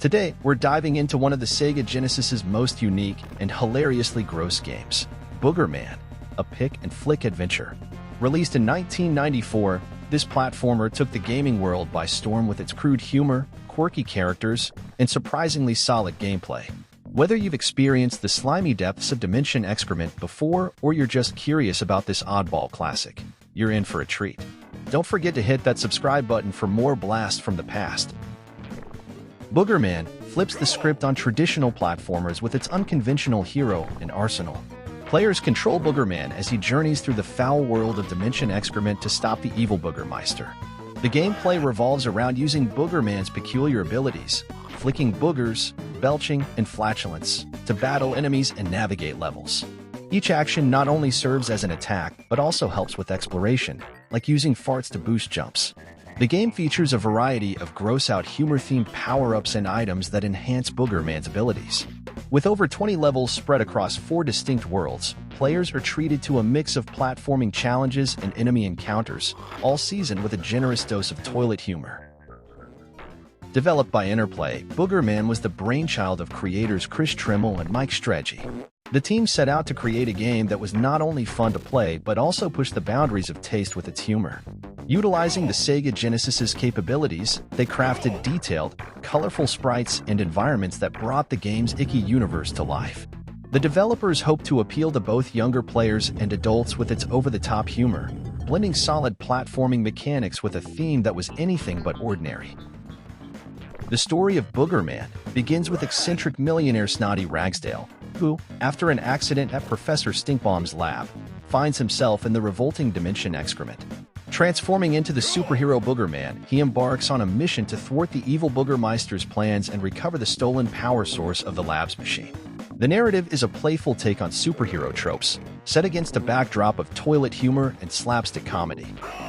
Today, we're diving into one of the Sega Genesis's most unique and hilariously gross games, Boogerman, a pick-and-flick adventure. Released in 1994, this platformer took the gaming world by storm with its crude humor, quirky characters, and surprisingly solid gameplay. Whether you've experienced the slimy depths of Dimension excrement before or you're just curious about this oddball classic, you're in for a treat. Don't forget to hit that subscribe button for more blasts from the past. Boogerman flips the script on traditional platformers with its unconventional hero and arsenal. Players control Boogerman as he journeys through the foul world of Dimension excrement to stop the evil Boogermeister. The gameplay revolves around using Boogerman's peculiar abilities, flicking boogers, belching, and flatulence, to battle enemies and navigate levels. Each action not only serves as an attack, but also helps with exploration, like using farts to boost jumps. The game features a variety of gross-out humor-themed power-ups and items that enhance Boogerman's abilities. With over 20 levels spread across 4 distinct worlds, players are treated to a mix of platforming challenges and enemy encounters, all seasoned with a generous dose of toilet humor. Developed by Interplay, Boogerman was the brainchild of creators Chris Trimmel and Mike Streggy. The team set out to create a game that was not only fun to play but also pushed the boundaries of taste with its humor. Utilizing the Sega Genesis's capabilities, they crafted detailed, colorful sprites and environments that brought the game's icky universe to life. The developers hoped to appeal to both younger players and adults with its over-the-top humor, blending solid platforming mechanics with a theme that was anything but ordinary. The story of Boogerman begins with eccentric millionaire Snotty Ragsdale, who, after an accident at Professor Stinkbomb's lab, finds himself in the revolting Dimension excrement. Transforming into the superhero Boogerman, he embarks on a mission to thwart the evil Boogermeister's plans and recover the stolen power source of the lab's machine. The narrative is a playful take on superhero tropes, set against a backdrop of toilet humor and slapstick comedy.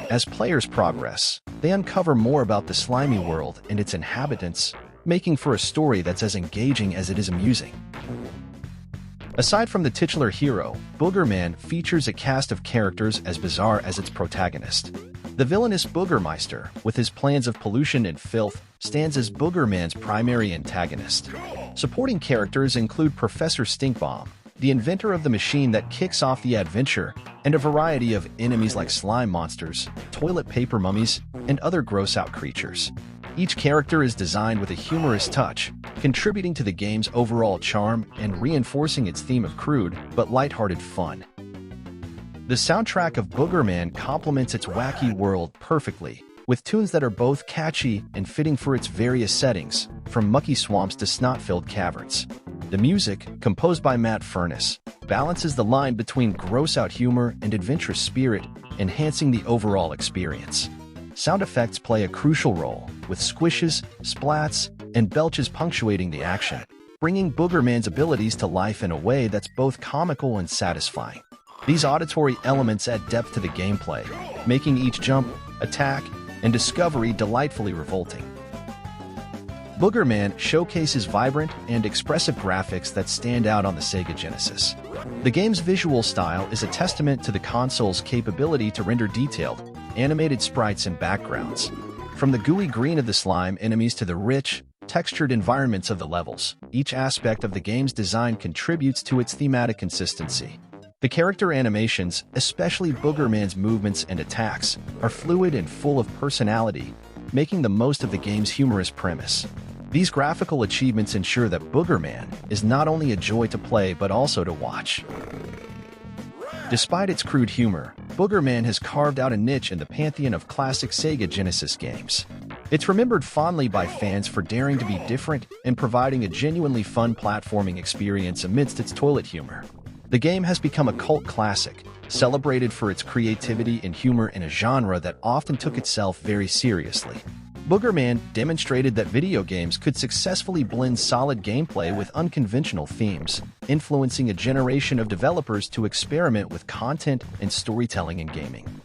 As players progress, they uncover more about the slimy world and its inhabitants, making for a story that's as engaging as it is amusing. Aside from the titular hero, Boogerman features a cast of characters as bizarre as its protagonist. The villainous Boogermeister, with his plans of pollution and filth, stands as Boogerman's primary antagonist. Supporting characters include Professor Stinkbomb, the inventor of the machine that kicks off the adventure, and a variety of enemies like slime monsters, toilet paper mummies, and other gross-out creatures. Each character is designed with a humorous touch, contributing to the game's overall charm and reinforcing its theme of crude but lighthearted fun. The soundtrack of Boogerman complements its wacky world perfectly, with tunes that are both catchy and fitting for its various settings, from mucky swamps to snot-filled caverns. The music, composed by Matt Furness, balances the line between gross-out humor and adventurous spirit, enhancing the overall experience. Sound effects play a crucial role, with squishes, splats, and belches punctuating the action, bringing Boogerman's abilities to life in a way that's both comical and satisfying. These auditory elements add depth to the gameplay, making each jump, attack, and discovery delightfully revolting. Boogerman showcases vibrant and expressive graphics that stand out on the Sega Genesis. The game's visual style is a testament to the console's capability to render detailed, animated sprites and backgrounds. From the gooey green of the slime enemies to the rich, textured environments of the levels, each aspect of the game's design contributes to its thematic consistency. The character animations, especially Boogerman's movements and attacks, are fluid and full of personality, making the most of the game's humorous premise. These graphical achievements ensure that Boogerman is not only a joy to play but also to watch. Despite its crude humor, Boogerman has carved out a niche in the pantheon of classic Sega Genesis games. It's remembered fondly by fans for daring to be different and providing a genuinely fun platforming experience amidst its toilet humor. The game has become a cult classic, celebrated for its creativity and humor in a genre that often took itself very seriously. Boogerman demonstrated that video games could successfully blend solid gameplay with unconventional themes, influencing a generation of developers to experiment with content and storytelling in gaming.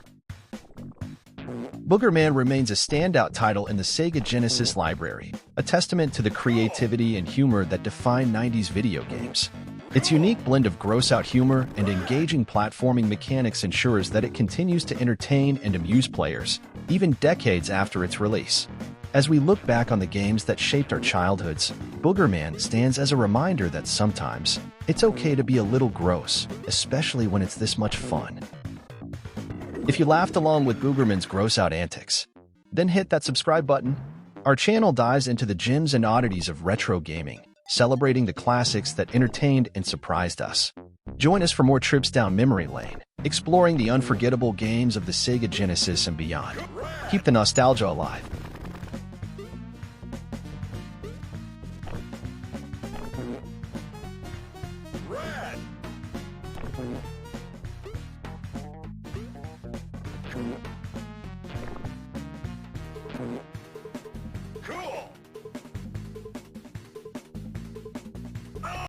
Boogerman remains a standout title in the Sega Genesis library, a testament to the creativity and humor that define 90s video games. Its unique blend of gross-out humor and engaging platforming mechanics ensures that it continues to entertain and amuse players, even decades after its release. As we look back on the games that shaped our childhoods, Boogerman stands as a reminder that sometimes it's okay to be a little gross, especially when it's this much fun. If you laughed along with Boogerman's gross-out antics, then hit that subscribe button. Our channel dives into the gems and oddities of retro gaming, celebrating the classics that entertained and surprised us. Join us for more trips down memory lane, exploring the unforgettable games of the Sega Genesis and beyond. Keep the nostalgia alive. Red.